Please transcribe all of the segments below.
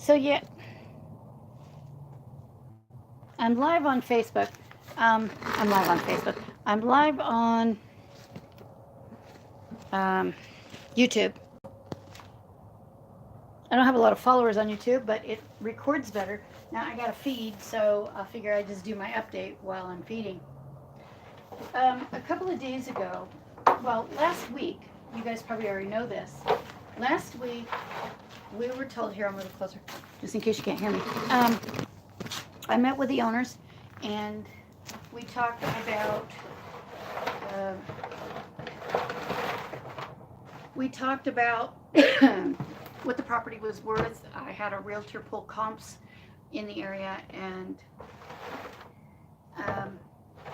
So yeah, I'm live on Facebook. I'm live on Facebook. I'm live on um, YouTube. I don't have a lot of followers on YouTube, but it records better. Now I got a feed, so I figure I just do my update while I'm feeding. A couple of days ago, well, last week, you guys probably already know this. Last week, we were told, here, I'm a little closer, just in case you can't hear me. I met with the owners, and we talked about uh, what the property was worth. I had a realtor pull comps in the area, and um,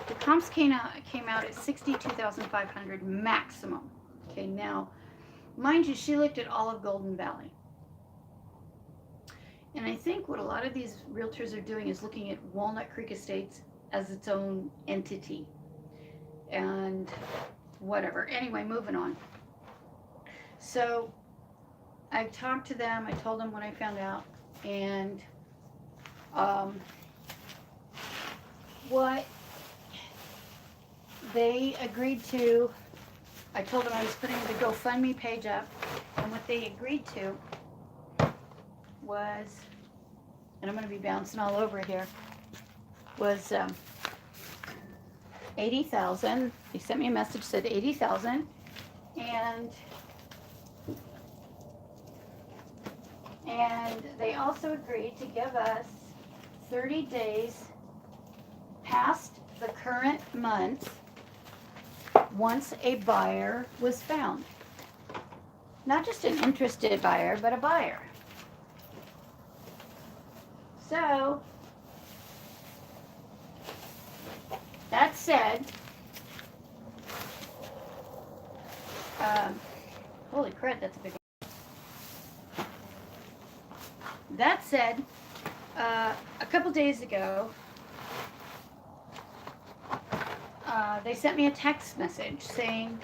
the comps came out at 62,500 maximum. Okay, now, mind you, she looked at all of Golden Valley. And I think what a lot of these realtors are doing is looking at Walnut Creek Estates as its own entity. And whatever. Anyway, moving on. So I talked to them. I told them what I found out. And what they agreed to, I told them I was putting the GoFundMe page up. And what they agreed to was, and I'm going to be bouncing all over here, was 80,000. They sent me a message, said 80,000, and they also agreed to give us 30 days past the current month once a buyer was found. Not just an interested buyer, but a buyer. So, that said, holy crap, that's a big one. That said, a couple days ago, they sent me a text message saying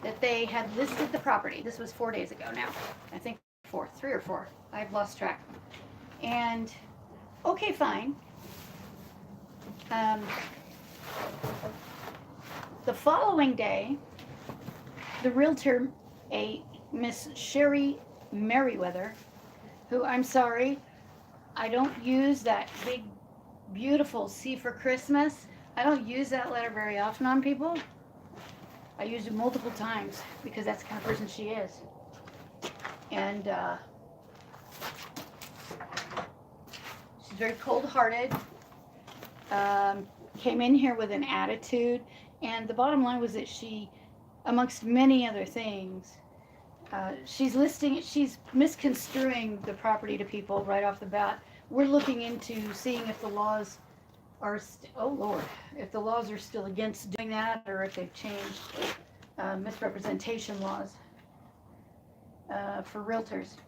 that they had listed the property. This was 4 days ago now. I think 3 or 4. I've lost track. And, okay, fine. The following day, the realtor, a Miss Sherry Merriweather, who, I'm sorry, I don't use that big, beautiful C for Christmas. I don't use that letter very often on people. I use it multiple times because that's the kind of person she is. And she's very cold-hearted. Came in here with an attitude, and the bottom line was that she, amongst many other things, she's misconstruing the property to people right off the bat. We're looking into seeing if the laws are, oh Lord, if the laws are still against doing that, or if they've changed misrepresentation laws for realtors.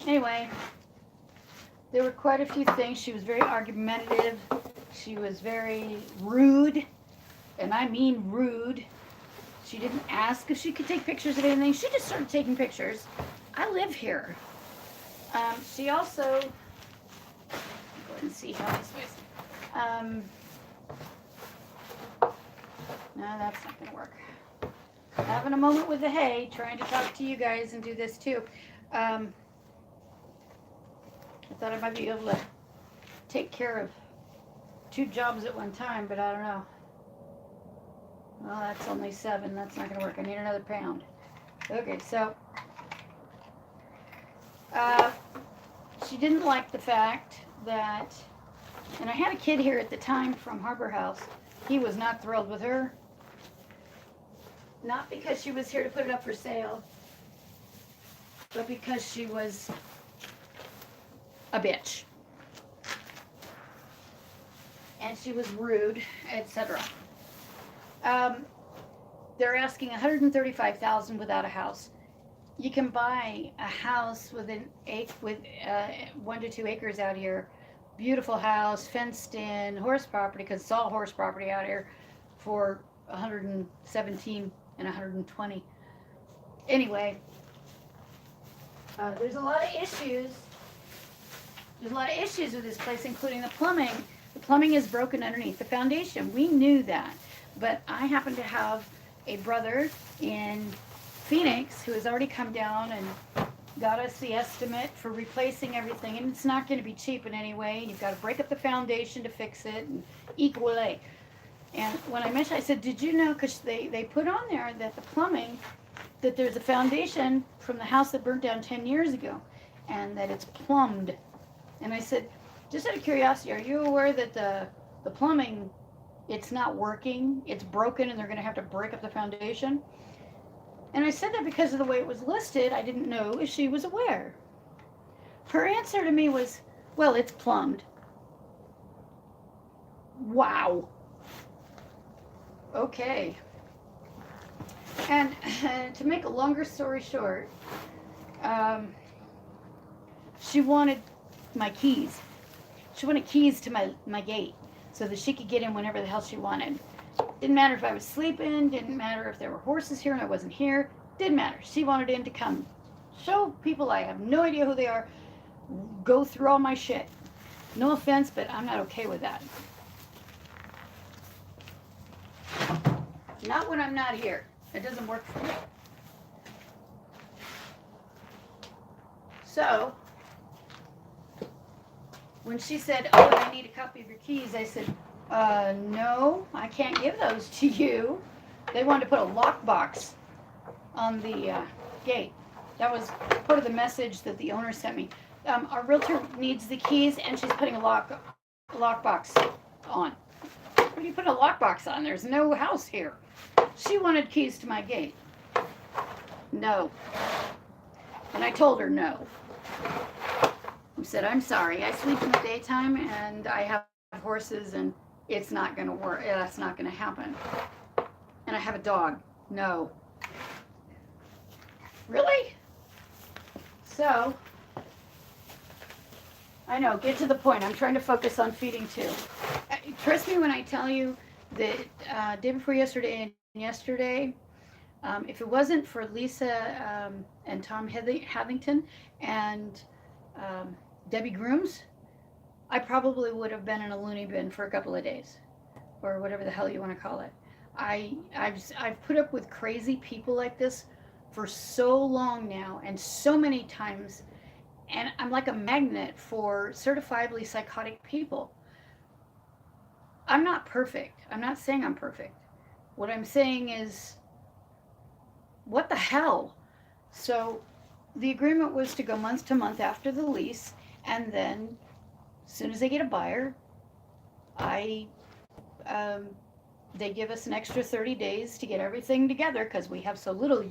Anyway, there were quite a few things. She was very argumentative. She was very rude, and I mean rude. She didn't ask if she could take pictures of anything. She just started taking pictures. I live here. She also, go ahead and see how this was. No, that's not going to work. Having a moment with the hay, trying to talk to you guys and do this too. I thought I might be able to take care of 2 jobs at one time, but I don't know. Well, that's only 7. That's not going to work. I need another pound. Okay, so she didn't like the fact that, and I had a kid here at the time from Harbor House. He was not thrilled with her. Not because she was here to put it up for sale, but because she was a bitch. And she was rude, etc. They're asking $135,000 without a house. You can buy a house with 1 to 2 acres out here. Beautiful house, fenced in, horse property, because it's all horse property out here, for 117 and 120. Anyway, There's a lot of issues. There's a lot of issues with this place, including the plumbing. The plumbing is broken underneath the foundation. We knew that. But I happen to have a brother in Phoenix who has already come down and got us the estimate for replacing everything. And it's not going to be cheap in any way. You've got to break up the foundation to fix it and equally. And when I mentioned, I said, did you know, because they put on there that the plumbing, that there's a foundation from the house that burnt down 10 years ago, and that it's plumbed. And I said, just out of curiosity, are you aware that the plumbing, it's not working, it's broken, and they're going to have to break up the foundation? And I said that because of the way it was listed. I didn't know if she was aware. Her answer to me was, well, it's plumbed. Wow. Okay. And to make a longer story short, she wanted my keys. She wanted keys to my gate so that she could get in whenever the hell she wanted. Didn't matter if I was sleeping, didn't matter if there were horses here and I wasn't here, didn't matter. She wanted in to come show people I have no idea who they are, go through all my shit. No offense, but I'm not okay with that. Not when I'm not here. It doesn't work for me. So, when she said, oh, I need a copy of your keys, I said, no, I can't give those to you. They wanted to put a lockbox on the gate. That was part of the message that the owner sent me. Our realtor needs the keys, and she's putting a lockbox on. What are you putting a lockbox on? There's no house here. She wanted keys to my gate. No. And I told her no. I said, I'm sorry. I sleep in the daytime, and I have horses, and it's not going to work. That's not going to happen. And I have a dog. No. Really? So, I know, get to the point. I'm trying to focus on feeding too. Trust me when I tell you that day before yesterday and yesterday, if it wasn't for Lisa and Tom Havington and Debbie Grooms, I probably would have been in a loony bin for a couple of days, or whatever the hell you want to call it. I've put up with crazy people like this for so long now, and so many times, and I'm like a magnet for certifiably psychotic people. I'm not perfect. I'm not saying I'm perfect. What I'm saying is, what the hell? So the agreement was to go month to month after the lease, and then as soon as they get a buyer, they give us an extra 30 days to get everything together because we have so little,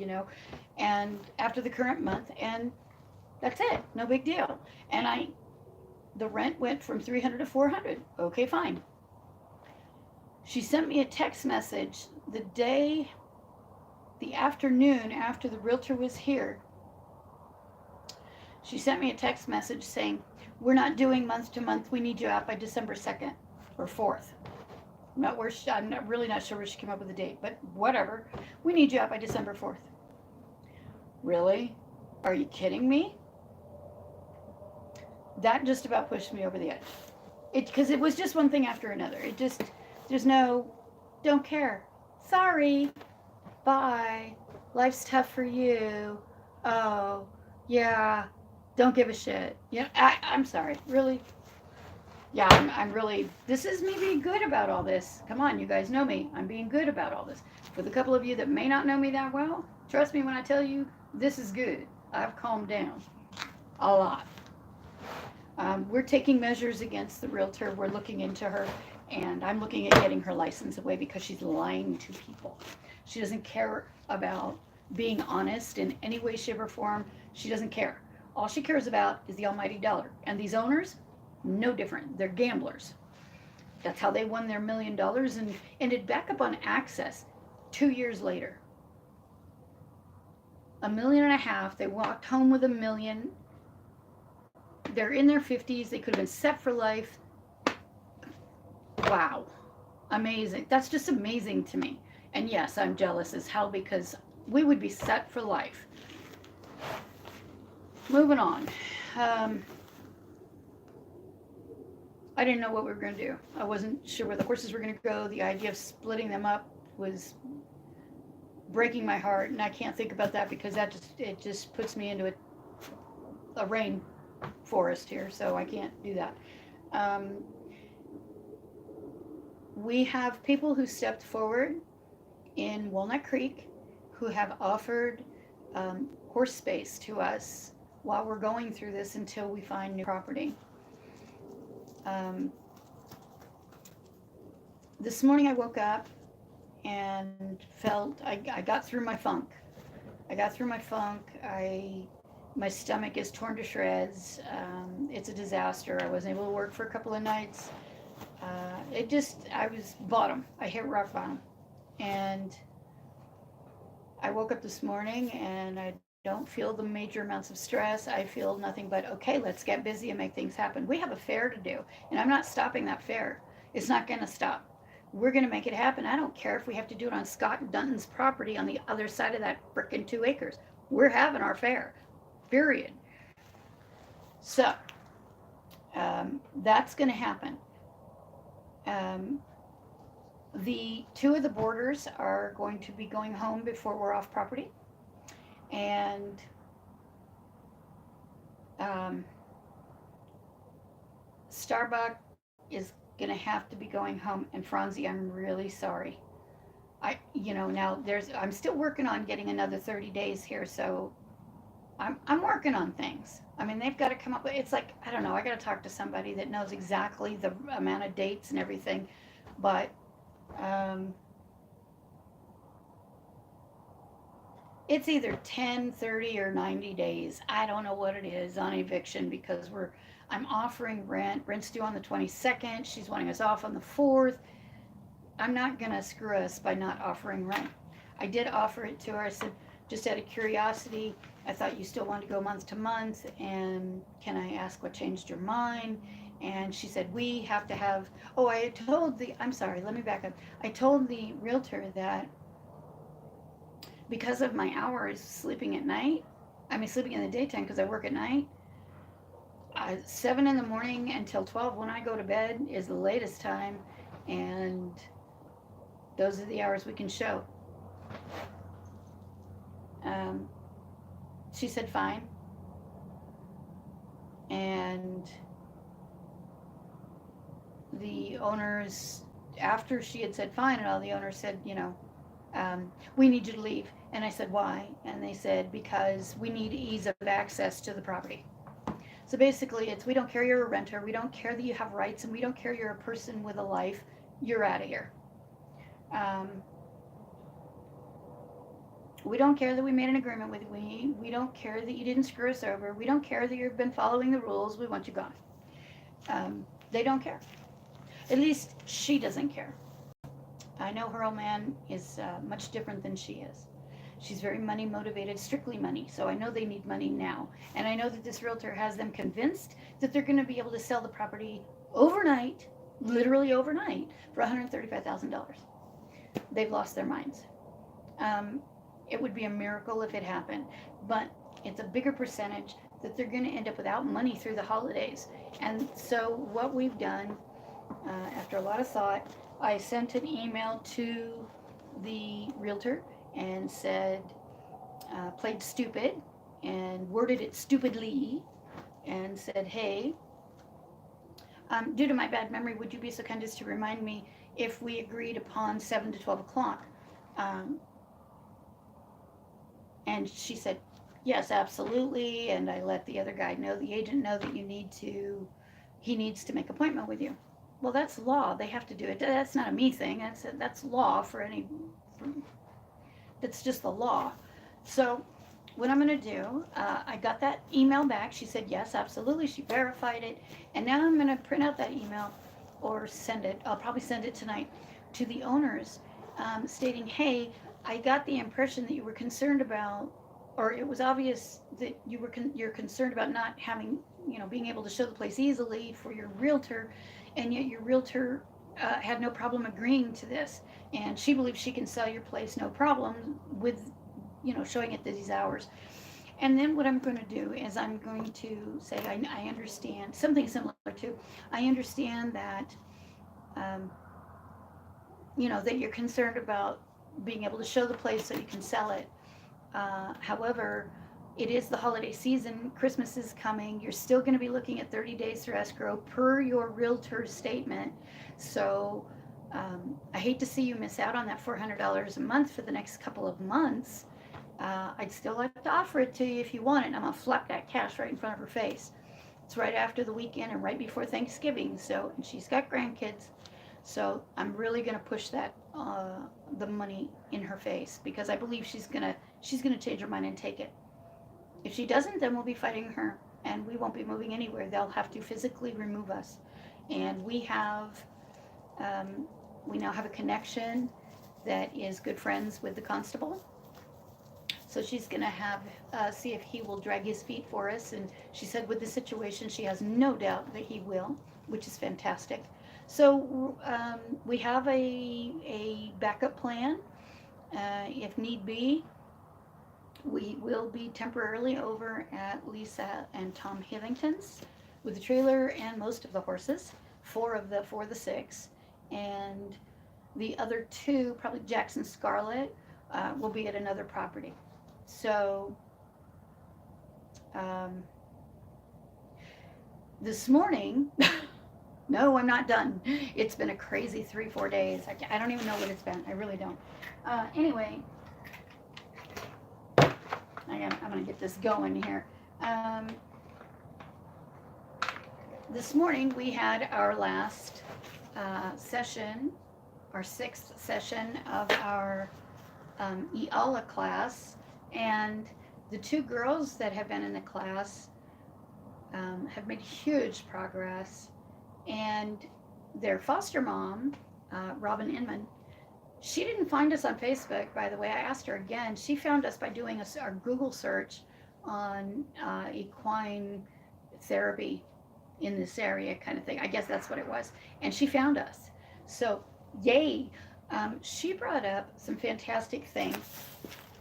and after the current month, and that's it. No big deal. And the rent went from $300 to $400. Okay, fine. She sent me a text message the afternoon after the realtor was here. She sent me a text message saying, we're not doing month to month. We need you out by December 2nd or 4th. I'm really not sure where she came up with the date, but whatever. We need you out by December 4th. Really? Are you kidding me? That just about pushed me over the edge. Because it was just one thing after another. There's no, don't care. Sorry. Bye. Life's tough for you. Oh, yeah. Don't give a shit. Yeah, I'm sorry. Really? Yeah, I'm really, this is me being good about all this. Come on, you guys know me. I'm being good about all this. For the couple of you that may not know me that well, trust me when I tell you, this is good. I've calmed down a lot. We're taking measures against the realtor. We're looking into her, and I'm looking at getting her license away because she's lying to people. She doesn't care about being honest in any way, shape, or form. She doesn't care. All she cares about is the almighty dollar. And these owners, no different. They're gamblers. That's how they won their $1 million and ended back up on Access 2 years later. $1.5 million. They walked home with $1 million. They're in their 50s. They could have been set for life. Wow. Amazing. That's just amazing to me. And yes, I'm jealous as hell because we would be set for life. Moving on. Um, I didn't know what we were going to do. I wasn't sure where the horses were going to go. The idea of splitting them up was breaking my heart, and I can't think about that because it just puts me into a rain forest here, so I can't do that. Um, we have people who stepped forward in Walnut Creek who have offered horse space to us while we're going through this until we find new property. Um, this morning I woke up and felt I got through my funk. I got through my funk. My stomach is torn to shreds. It's a disaster. I wasn't able to work for a couple of nights. I was bottom. I hit rock bottom. And I woke up this morning and I don't feel the major amounts of stress. I feel nothing but, okay, let's get busy and make things happen. We have a fair to do, and I'm not stopping that fair. It's not going to stop. We're going to make it happen. I don't care if we have to do it on Scott Dunton's property on the other side of that frickin' 2 acres. We're having our fair, period. So, that's going to happen. Um, the two of the boarders are going to be going home before we're off property. And Starbuck is going to have to be going home. And Franzi, I'm really sorry. Now I'm still working on getting another 30 days here. So I'm working on things. I mean, they've got to come up with, it's like, I don't know, I got to talk to somebody that knows exactly the amount of dates and everything. But, it's either 10, 30, or 90 days. I don't know what it is on eviction because I'm offering rent. Rent's due on the 22nd. She's wanting us off on the 4th. I'm not going to screw us by not offering rent. I did offer it to her. I said, just out of curiosity, I thought you still wanted to go month to month, and can I ask what changed your mind? And she said, we have to have, I'm sorry, let me back up. I told the realtor that because of my hours sleeping at night, sleeping in the daytime because I work at night, 7 in the morning until 12 when I go to bed is the latest time, and those are the hours we can show. She said fine, and the owners, after she had said fine and all, the owners said, we need you to leave. And I said, why? And they said, because we need ease of access to the property. So basically, we don't care you're a renter, we don't care that you have rights, and we don't care you're a person with a life. You're out of here. We don't care that we made an agreement with you. We don't care that you didn't screw us over. We don't care that you've been following the rules. We want you gone. They don't care. At least she doesn't care. I know her old man is much different than she is. She's very money motivated, strictly money. So I know they need money now. And I know that this realtor has them convinced that they're going to be able to sell the property overnight, literally overnight, for $135,000. They've lost their minds. It would be a miracle if it happened, but it's a bigger percentage that they're going to end up without money through the holidays. And so what we've done, after a lot of thought, I sent an email to the realtor and said, played stupid and worded it stupidly and said, hey, due to my bad memory, would you be so kind as to remind me if we agreed upon 7 to 12 o'clock? And she said, yes, absolutely. And I let the other guy know, the agent know, that he needs to make an appointment with you. Well, that's law. They have to do it. That's not a me thing. That's law that's just the law. So what I'm going to do, I got that email back. She said, yes, absolutely. She verified it. And now I'm going to print out that email or send it. I'll probably send it tonight to the owners, stating, hey, I got the impression that you were concerned about, or it was obvious that you're concerned about not having, being able to show the place easily for your realtor, and yet your realtor had no problem agreeing to this, and she believes she can sell your place no problem with, showing it these hours. And then what I'm going to do is I'm going to say I understand something similar to, I understand that, um, that you're concerned about being able to show the place so you can sell it. However, it is the holiday season. Christmas is coming. You're still going to be looking at 30 days through escrow per your realtor's statement. So I hate to see you miss out on that $400 a month for the next couple of months. I'd still like to offer it to you if you want it. And I'm going to flap that cash right in front of her face. It's right after the weekend and right before Thanksgiving. So, and she's got grandkids. So I'm really going to push that the money in her face because I believe she's gonna change her mind and take it. If she doesn't, then we'll be fighting her and we won't be moving anywhere. They'll have to physically remove us, and we now have a connection that is good friends with the constable. So she's going to have see if he will drag his feet for us. And she said with the situation, she has no doubt that he will, which is fantastic. So we have a backup plan. If need be, we will be temporarily over at Lisa and Tom Hillington's with the trailer and most of the horses, four of the six, and the other two, probably Jackson Scarlet, will be at another property. So um, this morning, no, I'm not done. It's been a crazy 3-4 days. I don't even know what it's been. I really don't. Anyway, I'm going to get this going here. This morning we had our last session, our 6th session of our EALA class, and the 2 girls that have been in the class have made huge progress, and their foster mom, Robin Inman, she didn't find us on Facebook, by the way. I asked her again. She found us by doing our Google search on equine therapy in this area kind of thing. I guess that's what it was. And she found us. So, yay. She brought up some fantastic things,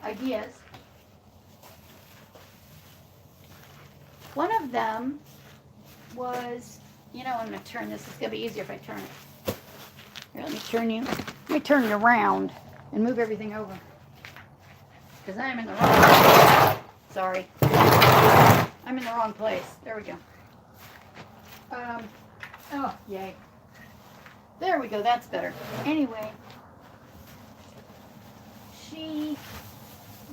ideas. One of them was, I'm going to turn this. It's going to be easier if I turn it. Here, let me turn you around and move everything over. Because I'm in the wrong place. Sorry. I'm in the wrong place. There we go. Oh, yay. There we go. That's better. Anyway,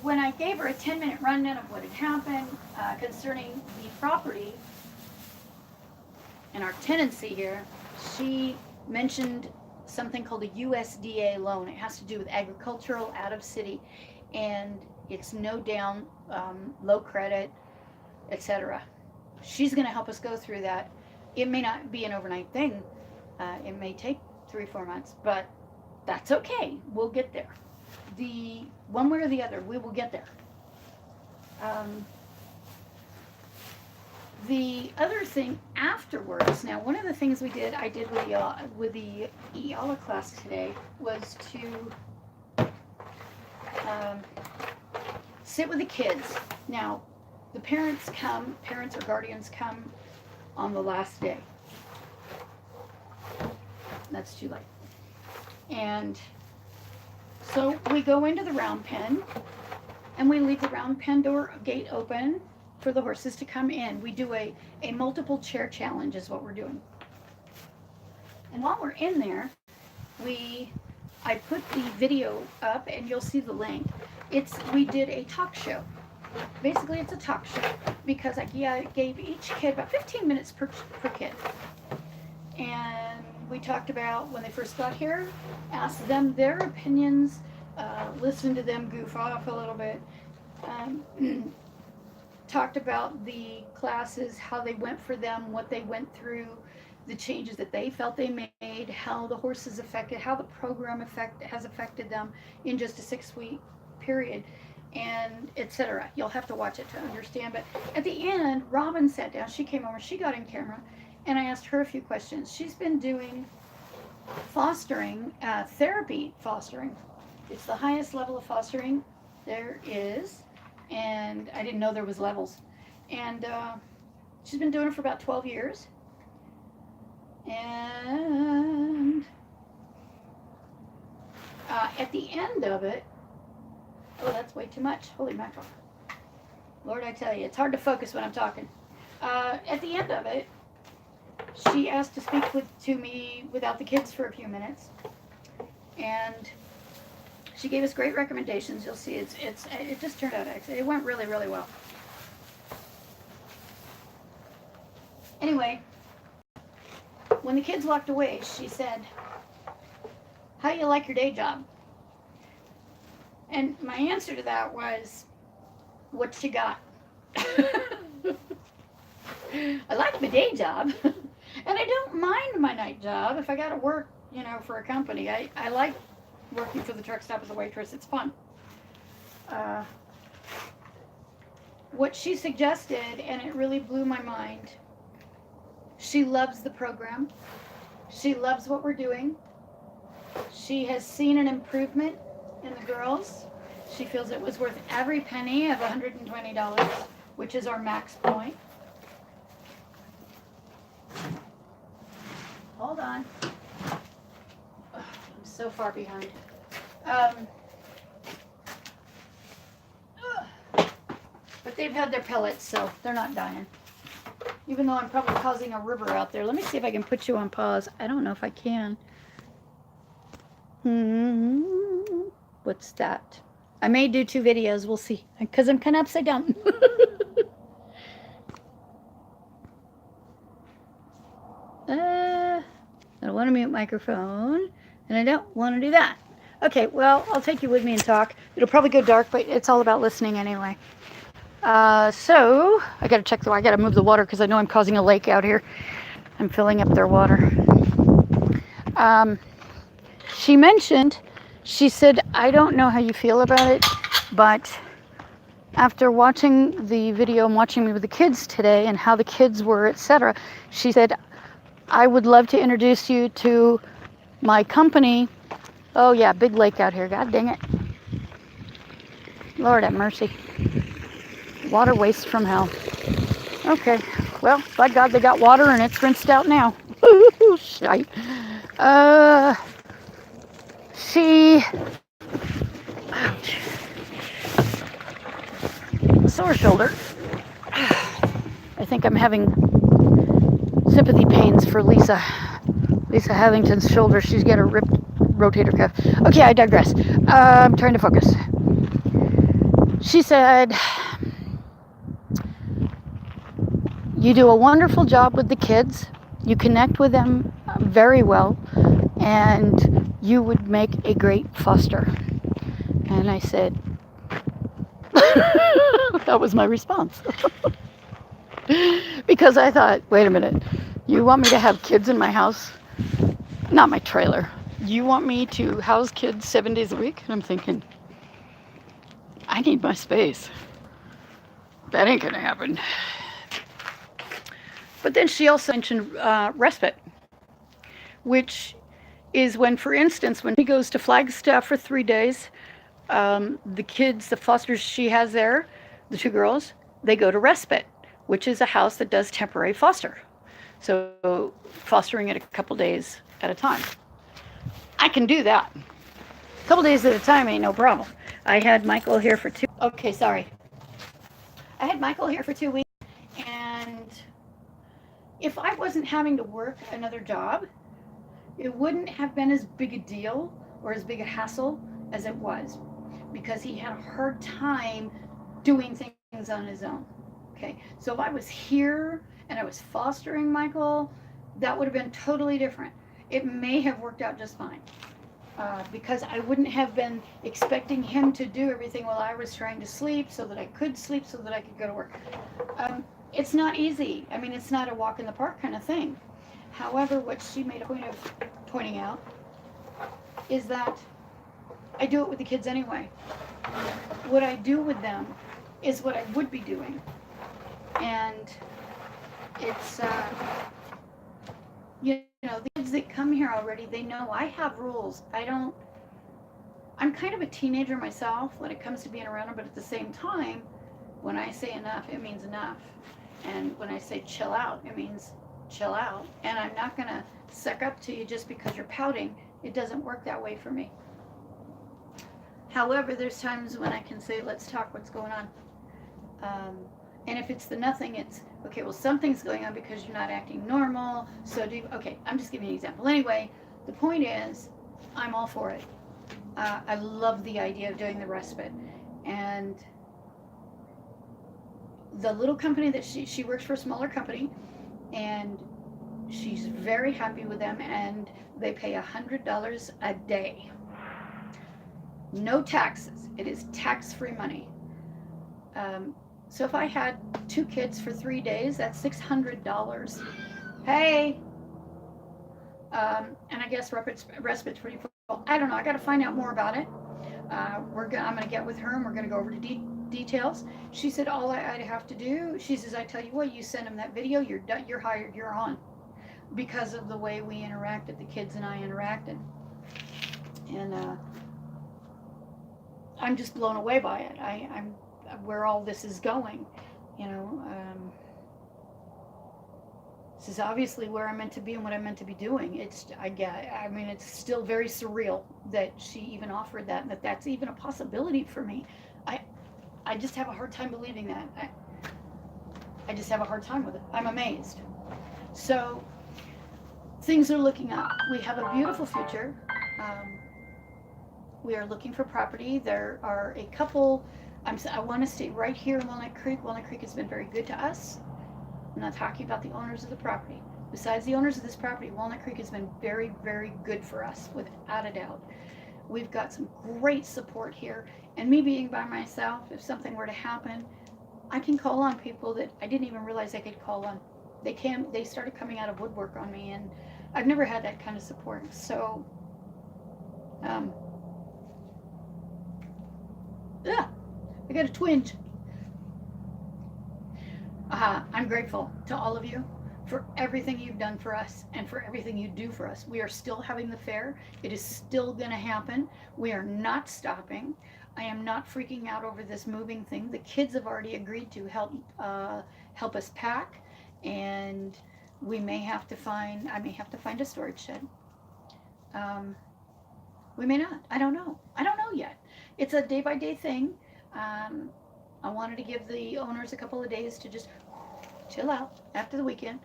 when I gave her a 10-minute rundown of what had happened concerning the property and our tenancy here, she mentioned something called a USDA loan. It has to do with agricultural out of city, and it's no down, low credit, etc. She's going to help us go through that. It may not be an overnight thing. It may take 3-4 months, but that's okay. We'll get there. One way or the other, we will get there. The other thing afterwards, now one of the things I did with the EALA class today was to sit with the kids. Now, the parents or guardians come on the last day. That's too late. And so we go into the round pen and we leave the round pen gate open for the horses to come in. We do a multiple chair challenge is what we're doing. And while we're in there, I put the video up and you'll see the link. We did a talk show. Basically, it's a talk show because I gave each kid about 15 minutes per kid. And we talked about when they first got here, asked them their opinions, listened to them goof off a little bit, talked about the classes, how they went for them, what they went through, the changes that they felt they made, how the horses how the program has affected them in just a 6-week period, and etc. You'll have to watch it to understand. But at the end, Robin sat down. She came over. She got in camera, and I asked her a few questions. She's been doing fostering, therapy fostering. It's the highest level of fostering there is. and I didn't know there was levels. And she's been doing it for about 12 years. And at the end of it, oh, that's way too much. Holy mackerel. Lord, I tell you, it's hard to focus when I'm talking. At the end of it, she asked to speak to me without the kids for a few minutes. And she gave us great recommendations. You'll see, it just turned out excellent. It went really, really well. Anyway, when the kids walked away, she said, "How do you like your day job?" And my answer to that was, "What you got?" I like my day job, and I don't mind my night job if I got to work, for a company. I like working for the truck stop as a waitress. It's fun. What she suggested, and it really blew my mind, she loves the program. She loves what we're doing. She has seen an improvement in the girls. She feels it was worth every penny of $120, which is our max point. Hold on. I'm so far behind. But they've had their pellets, so they're not dying. Even though I'm probably causing a river out there. Let me see if I can put you on pause. I don't know if I can. What's that? I may do 2 videos. We'll see. Because I'm kind of upside down. I don't want to mute microphone. And I don't want to do that. Okay, well, I'll take you with me and talk. It'll probably go dark, but it's all about listening anyway. So, I got to check I got to move the water because I know I'm causing a lake out here. I'm filling up their water. She mentioned, she said, "I don't know how you feel about it, but after watching the video and watching me with the kids today and how the kids were, etc., she said, I would love to introduce you to my company." Oh yeah, big lake out here. God dang it. Lord have mercy. Water waste from hell. Okay, well, by God, they got water and it's rinsed out now. Shite. Ouch. Sore shoulder. I think I'm having sympathy pains for Lisa Havington's shoulder. She's got a ripped rotator cuff. Okay, I digress. I'm trying to focus. She said, "You do a wonderful job with the kids. You connect with them very well, and you would make a great foster." And I said, that was my response. Because I thought, wait a minute, you want me to have kids in my house? Not my trailer. You want me to house kids 7 days a week? And I'm thinking, I need my space. That ain't gonna happen. But then she also mentioned respite, which is when, for instance, when she goes to Flagstaff for 3 days, the kids, the fosters she has there, the 2 girls, they go to respite, which is a house that does temporary foster. So fostering it a couple days at a time. I can do that. A couple days at a time ain't no problem. I had Michael here for 2. Okay, sorry. I had Michael here for 2 weeks, and if I wasn't having to work another job, it wouldn't have been as big a deal or as big a hassle as it was, because he had a hard time doing things on his own. Okay, so if I was here and I was fostering Michael, that would have been totally different. It may have worked out just fine, because I wouldn't have been expecting him to do everything while I was trying to sleep so that I could sleep so that I could go to work. It's not easy. I mean, it's not a walk in the park kind of thing. However, what she made a point of pointing out is that I do it with the kids anyway. What I do with them is what I would be doing. And it's, the kids that come here already, they know I have rules. I'm kind of a teenager myself when it comes to being around them, but at the same time, When I say enough, it means enough. And when I say chill out, it means chill out. And I'm not going to suck up to you just because you're pouting. It doesn't work that way for me. However, there's times when I can say, let's talk, what's going on. And if it's the nothing, it's, okay, well, something's going on because you're not acting normal. So okay, I'm just giving you an example. Anyway, the point is, I'm all for it. I love the idea of doing the respite. And the little company that she works for, a smaller company, and she's very happy with them, and they pay $100 a day. No taxes. It is tax-free money. So if I had 2 kids for 3 days, that's $600. Hey! And I guess respite's pretty full. I don't know. I got to find out more about it. I'm going to get with her, and we're going to go over the details. She said all I'd have to do, she says, I tell you what, you send them that video, you're done, you're hired, you're on. Because of the way we interacted, the kids and I interacted. And I'm just blown away by it. I'm where all this is going, you know. This is obviously where I'm meant to be and what I'm meant to be doing. It's still very surreal that she even offered that, and that's even a possibility for me. I just have a hard time believing that. I just have a hard time with it. I'm amazed. So things are looking up. We have a beautiful future. We are looking for property. There are a couple. I want to stay right here in Walnut Creek. Walnut Creek has been very good to us. I'm not talking about the owners of the property. Besides the owners of this property, Walnut Creek has been very, very good for us, without a doubt. We've got some great support here. And me being by myself, if something were to happen, I can call on people that I didn't even realize I could call on. They started coming out of woodwork on me, and I've never had that kind of support. So, I got a twinge. I'm grateful to all of you for everything you've done for us and for everything you do for us. We are still having the fair. It is still going to happen. We are not stopping. I am not freaking out over this moving thing. The kids have already agreed to help us pack, and I may have to find a storage shed. We may not. I don't know yet. It's a day-by-day thing. I wanted to give the owners a couple of days to just chill out after the weekend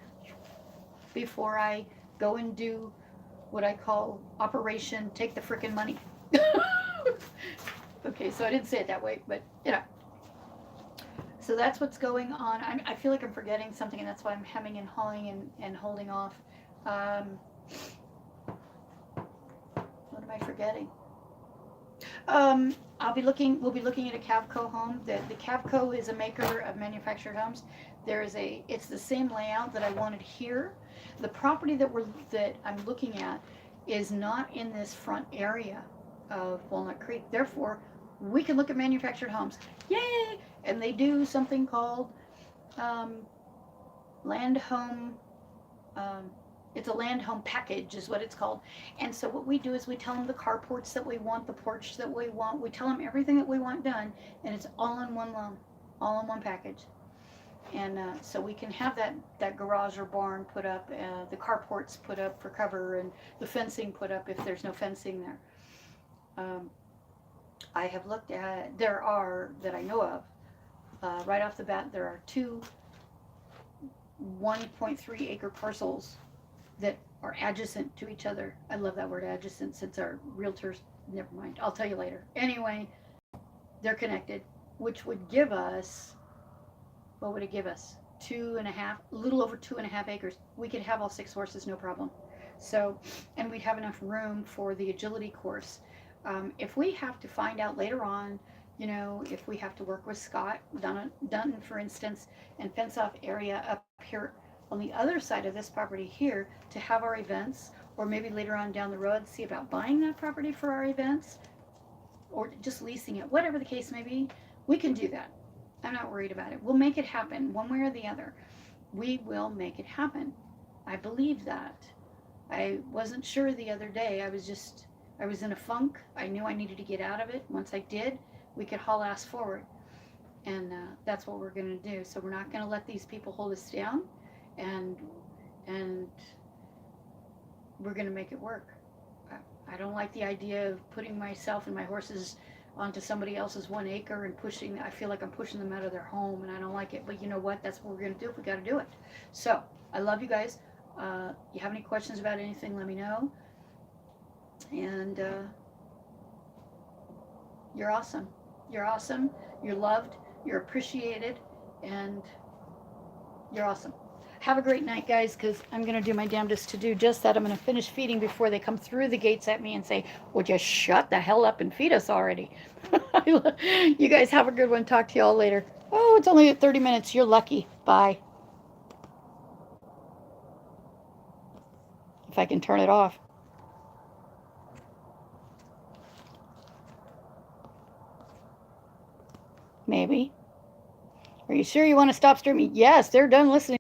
before I go and do what I call Operation Take the Frickin' Money. Okay, so I didn't say it that way, but you know. So that's what's going on. I feel like I'm forgetting something, and that's why I'm hemming and hawing and holding off. What am I forgetting? We'll be looking at a Cavco home. The Cavco is a maker of manufactured homes. It's the same layout that I wanted here. The property that I'm looking at is not in this front area of Walnut Creek. Therefore, we can look at manufactured homes. Yay! And they do something called land home. It's a land home package is what it's called. And so what we do is we tell them the carports that we want, the porch that we want. We tell them everything that we want done, and it's all in one loan, all in one package. And so we can have that garage or barn put up, the carports put up for cover, and the fencing put up if there's no fencing there. I have looked at, there are, that I know of, right off the bat, there are 2 1.3 acre parcels that are adjacent to each other. I love that word adjacent, since our realtors, never mind, I'll tell you later. Anyway, they're connected, which would give us, what would it give us? 2.5, a little over 2.5 acres. We could have all 6 horses, no problem. So, and we'd have enough room for the agility course. If we have to find out later on, you know, if we have to work with Scott Dunn, for instance, and fence off area up here on the other side of this property here to have our events, or maybe later on down the road see about buying that property for our events, or just leasing it, whatever the case may be, we can do that. I'm not worried about it. We'll make it happen one way or the other. We will make it happen. I believe that. I wasn't sure the other day. I was in a funk. I knew I needed to get out of it. Once I did, we could haul ass forward. And that's what we're going to do. So we're not going to let these people hold us down, and and we're going to make it work. I don't like the idea of putting myself and my horses onto somebody else's 1 acre and pushing. I feel like I'm pushing them out of their home, and I don't like it. But you know what? That's what we're going to do if we got to do it. So I love you guys. You have any questions about anything, let me know. And you're awesome. You're awesome. You're loved. You're appreciated. And you're awesome. Have a great night, guys, because I'm going to do my damnedest to do just that. I'm going to finish feeding before they come through the gates at me and say, would you shut the hell up and feed us already? You guys have a good one. Talk to you all later. Oh, it's only at 30 minutes. You're lucky. Bye. If I can turn it off. Maybe. Are you sure you want to stop streaming? Yes, they're done listening.